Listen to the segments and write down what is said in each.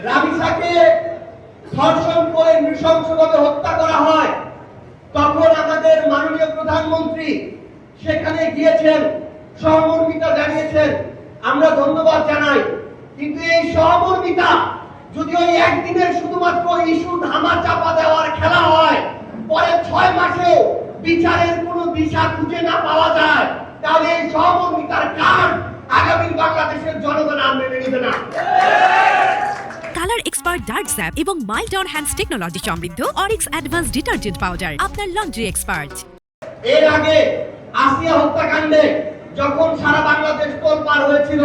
রাবিসাকে ধর্ষণ করে নৃশংসভাবে হত্যা করা হয়, তখন আমাদের মাননীয় প্রধানমন্ত্রী সেখানে গিয়েছেন, সহমর্মিতা জানিয়েছেন, আমরা ধন্যবাদ জানাই। কিন্তু এই সহমর্মিতা যদি ওই একদিনের শুধুমাত্র ইস্যু ধামা চাপা দেওয়ার খেলা হয়, পরে 6 মাসেও বিচারের কোনো দিশা খুঁজে না পাওয়া যায়, তাহলে এই সহমর্মিতার কারণ আগামী বাংলাদেশের জনগণ আর মেনে নেবে না। কালার এক্সপার্ট ডার্ক স্যাপ এবং মাইল্ড অন হ্যান্ডস টেকনোলজি সমৃদ্ধ অরিক্স অ্যাডভান্স ডিটারজেন্ট পাউডার আপনার লন্ড্রি এক্সপার্ট। এর আগে আসিয়া হত্যাকাণ্ডে যখন সারা বাংলাদেশ তোলপাড় হয়েছিল,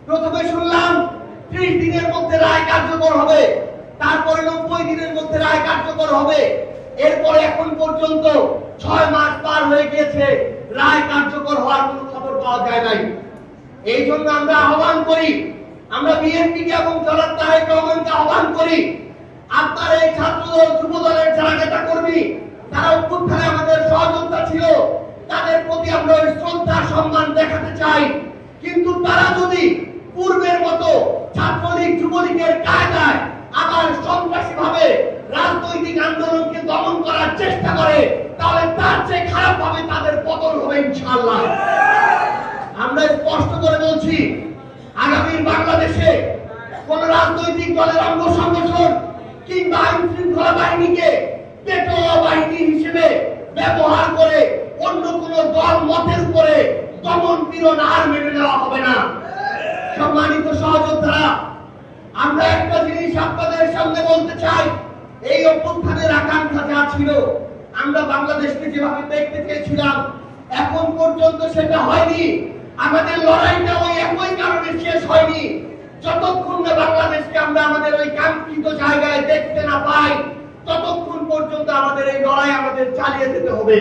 প্রথমে শুনলাম 30 দিনের মধ্যে রায় কার্যকর হবে, তারপরে 90 দিনের মধ্যে রায় কার্যকর হবে, এরপরে এখন পর্যন্ত 6 মাস পার হয়ে গিয়েছে, রায় কার্যকর হওয়ার কোনো খবর পাওয়া যায় নাই। এই জন্য আমরা আহ্বান করি, আমরা বিএনপিকে এবং জনাব তারেক রহমানকে আহ্বান করি, আপনার এই ছাত্রদল যুবদলের যারা নেতা কর্মী, তারা অভ্যুত্থানে আমাদের সহযোগিতা ছিল, তাদের প্রতি আমরা শ্রদ্ধা সম্মান দেখাতে চাই। কিন্তু তারা যদি পূর্বের মতো ছাত্রলীগ যুবলীগের কায়দায় আবার সন্ত্রাসী ভাবে রাজনৈতিক আন্দোলনকে দমন করার চেষ্টা করে, তাহলে তার চেয়ে খারাপ ভাবে তাদের পতন হবে ইনশাআল্লাহ। আমরা স্পষ্ট করে বলছি, আগামীর বাংলাদেশে কোন রাজনৈতিক দলের অঙ্গ সংগঠন কিংবা আইন শৃঙ্খলা বাহিনীকে পেটোয়া বাহিনী হিসেবে ব্যবহার করে অন্য কোন দল মতের উপরে দমন পীড়ন আর মেনে নেওয়া হবে না। সম্মানিত সহযোদ্ধারা, আমরা একটা জিনিস আপনাদের সামনে বলতে চাই, এই অভ্যুত্থানের আকাঙ্ক্ষা যা ছিল, আমরা বাংলাদেশকে যেভাবে দেখতে চেয়েছিলাম, এখন পর্যন্ত সেটা হয়নি। আমাদের লড়াইটা ওই একই কারণে শেষ হয়নি, যতক্ষণ না বাংলাদেশকে আমরা আমাদের ওই কাঙ্ক্ষিত জায়গায় দেখতে না পাই, ততক্ষণ পর্যন্ত আমাদের এই লড়াই আমাদের চালিয়ে যেতে হবে।